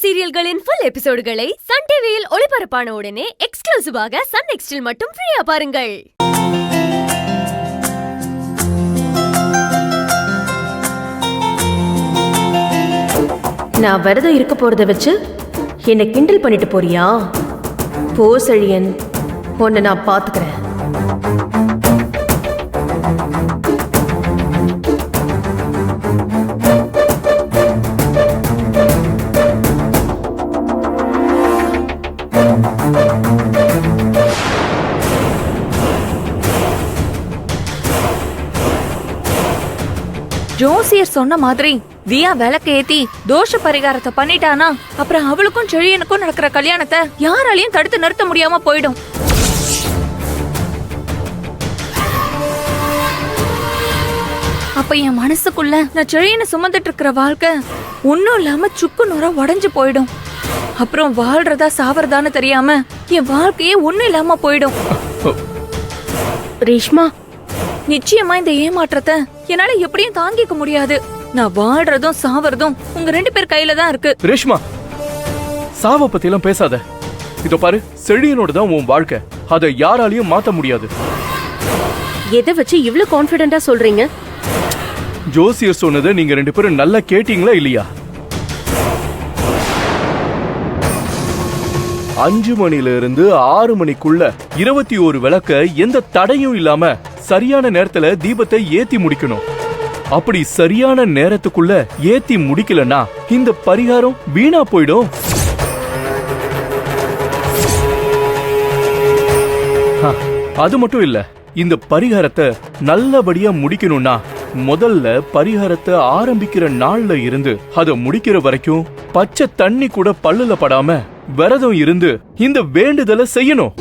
சீரியல்களின் full எபிசோடுகளை Sun டிவியில் ஒளிபரப்பான உடனே எக்ஸ்க்ளூசிவாக சன் நெக்ஸ்டில் மட்டும் ஃப்ரீயா பாருங்கள். நான் விரதம் இருக்க போறத வச்சு என்னை கிண்டல் பண்ணிட்டு போறியா? போ செழியன், உன்னை நான் பாத்துக்கிறேன். ஜோசியர் சொன்ன மாதிரி தியா விளக்கு ஏத்தி தோஷ பரிகாரத்தை பண்ணிட்டானா அப்புறம் அவளுக்கும் செழியனுக்கும் நடக்கிற கல்யாணத்தை யாராலையும் தடுத்து நிறுத்த முடியாம போயிடும். அப்ப என் மனசுக்குள்ள நான் செழியனை சுமந்துட்டு இருக்கிற வாழ்க்கை ஒன்னும் இல்லாம சுக்கு நூறா உடஞ்சு போயிடும். அப்புறம் வாழ்றதா சாவறதான்னு தெரியாம என் வாழ்க்கையே ஒன்னும் இல்லாம போயிடும். ரேஷ்மா, நிச்சயமா இந்த ஏமாற்றத்தை என்னால எப்படியும் தாங்கிக்க முடியாது. நான் வாழ்றதும் சாவறதும் உங்க 2 பேர் கையில தான் இருக்கு. ரேஷ்மா, சாவ பத்தி எல்லாம் பேசாத. இதோ பாரு, செழியனோட தான் உன் வாழ்க்கை, அதை யாராலையும் மாத்த முடியாது. எதை வச்சு இவ்ளோ கான்ஃபிடென்ட்டா சொல்றீங்க? ஜோசியர் சொன்னதை நீங்க 2 பேரும் நல்லா கேட்டீங்களா இல்லையா? 5 மணில இருந்து 6 மணிக்குள்ள 21 விளக்க எந்த தடையும் இல்லாம சரியான நேரத்துல தீபத்தை ஏத்தி முடிக்கணும். அப்படி சரியான நேரத்துக்குள்ள ஏத்தி முடிக்கலன்னா இந்த பரிகாரம் வீணா போயிடும். அது மட்டும் இல்ல, இந்த பரிகாரத்தை நல்லபடியா முடிக்கணும்னா முதல்ல பரிகாரத்தை ஆரம்பிக்கிற நாள்ல இருந்து அதை முடிக்கிற வரைக்கும் பச்சை தண்ணி கூட பல்லுல படாம விரதம் இருந்து இந்த வேண்டுதலை செய்யணும்.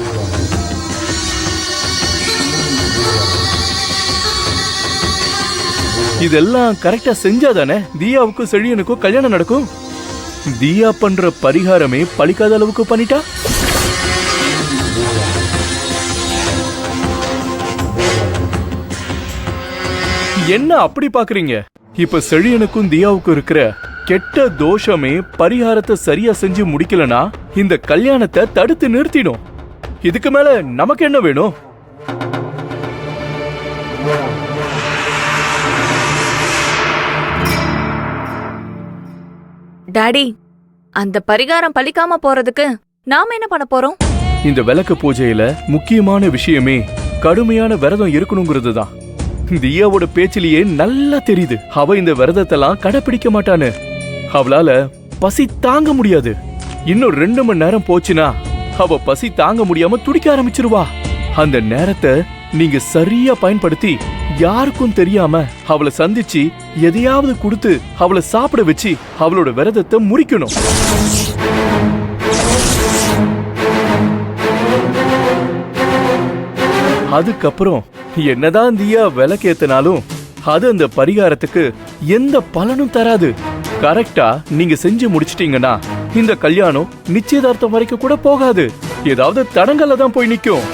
இதெல்லாம் கரெக்டா செஞ்சாதானே தியாவுக்கும் செழியனுக்கும் கல்யாணம் நடக்கும். தியா பண்ற பரிகாரமே பலிக்காத அளவுக்கு பண்ணிட்டா என்ன அப்படி பாக்குறீங்க? இப்ப செழியனுக்கும் தியாவுக்கும் இருக்கிற கெட்ட தோஷமே பரிகாரத்தை சரியா செஞ்சு முடிக்கலனா இந்த கல்யாணத்தை தடுத்து நிறுத்திடும். இதுக்கு மேல நமக்கு என்ன வேணும்? டாடி, அந்த பரிகாரம் பலிக்காம போறதுக்கு நாம என்ன பண்ண போறோம்? இந்த விளக்கு பூஜையில முக்கியமான விஷயமே கடுமையான விரதம் இருக்கணுங்கிறது தான். தியாவோட பேச்சிலேயே நல்லா தெரியுது அவ இந்த விரதத்தெல்லாம் கடைபிடிக்க மாட்டான்னு. அவளால பசி தாங்க முடியாது. இன்னும் 2 மணி நேரம் போச்சுன்னா அவ பசி தாங்க முடியாம துடிக்க ஆரம்பிச்சிருவா. அந்த நேரத்தை நீங்க சரியா பயன்படுத்தி யாருக்கும் தெரியாம அவளை சந்திச்சு எதையாவது கொடுத்து அவளை சாப்பிட வச்சு அவளோட விரதத்தை முறிக்கணும். அதுக்கப்புறம் என்னதான் தியா விளக்கேத்தினாலும் அது அந்த பரிகாரத்துக்கு எந்த பலனும் தராது. கரெக்டா நீங்க செஞ்சு முடிச்சிட்டீங்கன்னா இந்த கல்யாணம் நிச்சயதார்த்தம் வரைக்கும் கூட போகாது. ஏதாவது தடங்கள்ல தான் போய் நிக்கும்.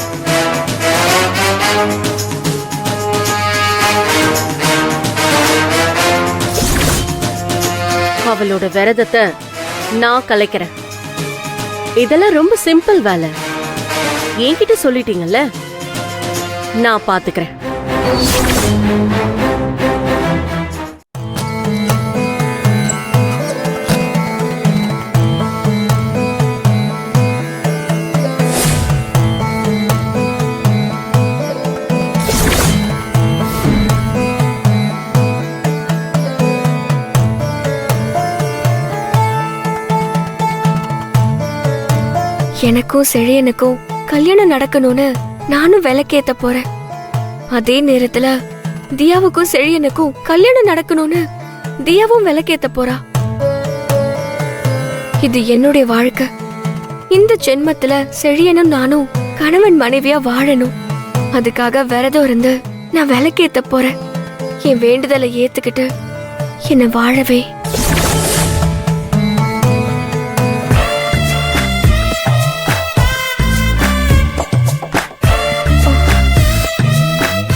அவளோட விரதத்தை நான் கலைக்கிறேன். இதெல்லாம் ரொம்ப சிம்பிள் வேலை. என்கிட்ட சொல்லிட்டீங்கல்ல, நான் பாத்துக்கிறேன். எனக்கும் செழியனுக்கும் கல்யாணம் நடக்கணும்னு நானும் விளக்கேத்த போறேன். அதே நேரத்துல தியாவுக்கும் செழியனுக்கும் கல்யாணம் நடக்கணும்னு தியாவும் விளக்கேத்த போறா. இது என்னுடைய வாழ்க்கை. இந்த ஜென்மத்துல செழியனும் நானும் கணவன் மனைவியா வாழணும். அதுக்காக விரதம் இருந்து நான் விளக்கேத்த போறேன். என் வேண்டுதலை ஏத்துக்கிட்டு என்ன வாழவே.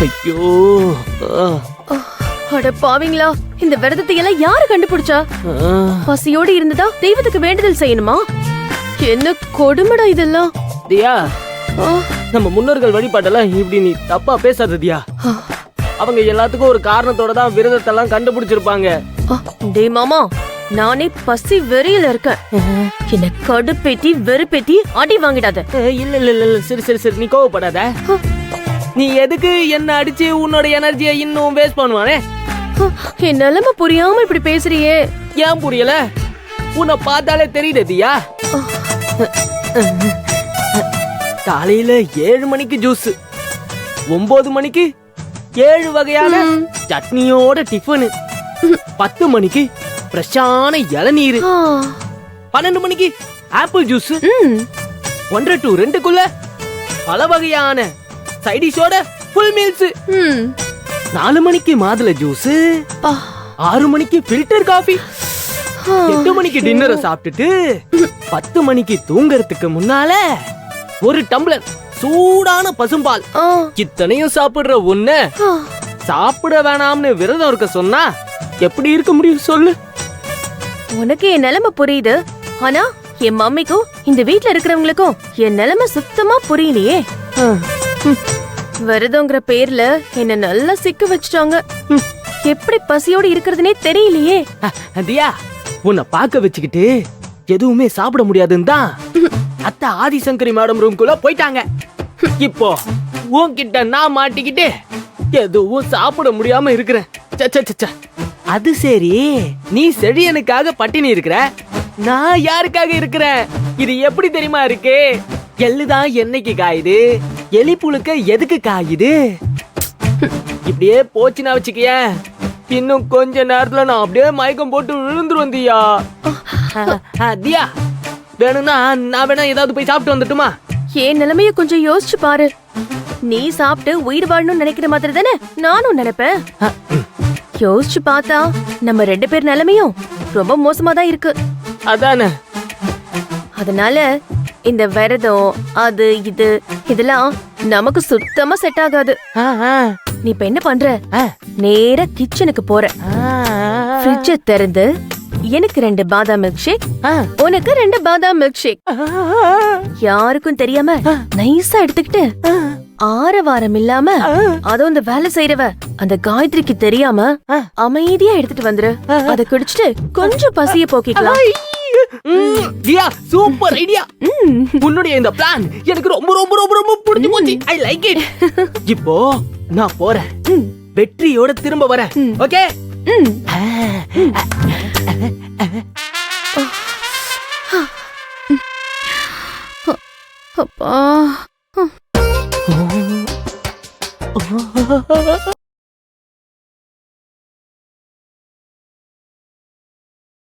ஐயோ, அட அட பாவீங்களா, இந்த விரதத்தை எல்லாம் யாரு கண்டுபிடிச்சா? பசியோடு இருந்ததா தெய்வத்துக்கு வேண்டுதல் செய்யணுமா? என்ன கொடுமைடா இதெல்லாம். தியா, ஆ, நம்ம முன்னோர்கள் வழிபாட்டெல்லாம் இப்படி நீ தப்பா பேசாத தியா. அவங்க எல்லாத்துக்கும் ஒரு காரணத்தோட தான் விரதத்தெல்லாம் கண்டுபிடிச்சிருப்பாங்க. டேய் மாமா, நானே பசி வெறியில இருக்கேன். என்ன கடுப்பேத்தி வெறுப்பேத்தி அடி வாங்கிடாத. இல்ல இல்ல இல்ல இல்ல, சரி சரி சரி, நீ கோவப்படாத. நீ எதுக்கு என்ன அடிச்சு உன்னோட எனர்ஜியை இன்னும் வேஸ்ட் பண்ணுவானே? என் நிலைமை புரியாம இப்படி பேசுறியே. ஏன் புரியல? உன்னை பார்த்தாலே தெரியுது தியா. காலையில 7 மணிக்கு ஜூஸ், 9 மணிக்கு 7 வகையான சட்னியோட டிஃபனு, 10 மணிக்கு ஃப்ரெஷ்ஷான இளநீர், ஆ, 12 மணிக்கு ஆப்பிள் ஜூஸ், 1 to 2க்குள்ள பல வகையான சைடிஷோட ஃபுல் மீல்ஸ், ம், 4 மணிக்கு மாதுளை ஜூஸ், பா, 6 மணிக்கு ஃபில்டர் காஃபி, ஆ, 8 மணிக்கு டின்னரை சாப்பிட்டுட்டு 10 மணிக்கு தூங்கறதுக்கு முன்னால 1 டம்ளர் சூடான பசும்பால். ஆ, இத்தனையும் சாப்பிடுற உன்ன ஆ. சாப்பிட வேணாம்னு விரதம் இருக்க சொன்னா எப்படி இருக்க முடியும் சொல்லு? உனக்கு என் நிலைமை புரியுது. ஆனா என் மம்மிக்கும் இந்த வீட்ல இருக்கிறவங்களுக்கும் என் நிலைமை சுத்தமா புரியலையே. விரதங்கிற பேர்ல என்ன நல்லா சிக்க வச்சுட்டாங்க. எப்படி பசியோடு இருக்கிறதுனே தெரியலையே. தியா, உன்னை பார்க்க வச்சுக்கிட்டு எதுவுமே சாப்பிட முடியாதுன்னு தான் அத்தை ஆதிசங்கரி மேடம் ரூம்குள்ள போயிட்டாங்க. இப்போ உன்கிட்ட நான் மாட்டிக்கிட்டு எதுவும் சாப்பிட முடியாம இருக்கிறேன். ச்ச, ச்ச, ச்ச, ச்ச. அது சரி, நீ செழியனுக்காக பட்டினி இருக்கிற, நான் யாருக்காக இருக்கிறேன்? இது எப்படி தெரியுமா இருக்கு? எள்ளுதான் என்னைக்கு காயுது, எலி புழுக்க எதுக்கு காயுது? இப்படியே போச்சுன்னா வச்சுக்கிய, இன்னும் கொஞ்ச நேரத்துல நான் அப்படியே மயக்கம் போட்டு விழுந்துருவேன் தியா. தியா, வேணும்னா நான் வேணா ஏதாவது போய் சாப்பிட்டு வந்துட்டுமா? என் நிலைமைய கொஞ்சம் யோசிச்சு பாரு. நீ சாப்பிட்டு உயிர் வாழணும்னு நினைக்கிற மாதிரி தானே நானும் நினைப்பேன். யோசிச்சு பார்த்தா நம்ம 2 பேர் நிலைமையும் ரொம்ப மோசமா தான் இருக்கு. அதானே. அதனால இந்த விரதம் அது இது இதெல்லாம் நமக்கு சுத்தமா செட் ஆகாது. நீ இப்ப என்ன பண்ற? நேரா கிச்சனுக்கு போற. ஃப்ரிட்ஜ திறந்து எனக்கு 2 பாதாம் மில்க் ஷேக், உனக்கு 2 பாதாம் மில்க் ஷேக், யாருக்கும் தெரியாம நைஸா எடுத்துக்கிட்டு ஆரவாரம் இல்லாம அதுவும் இந்த வேலை செய்யறவ அந்த காயத்ரிக்கு தெரியாம அமைதியா எடுத்துட்டு வந்துரு. அத குடிச்சிட்டு கொஞ்சம் பசிய போக்கிக்கலாம். தியா, சூப்பர் ஐடியா. உன்னுடைய இந்த பிளான் எனக்கு ரொம்ப ரொம்ப ரொம்ப ரொம்ப பிடிச்சு போச்சு. I like it. இப்போ நான் போறேன், வெற்றியோட திரும்ப வரேன். ஓகே? அப்பா,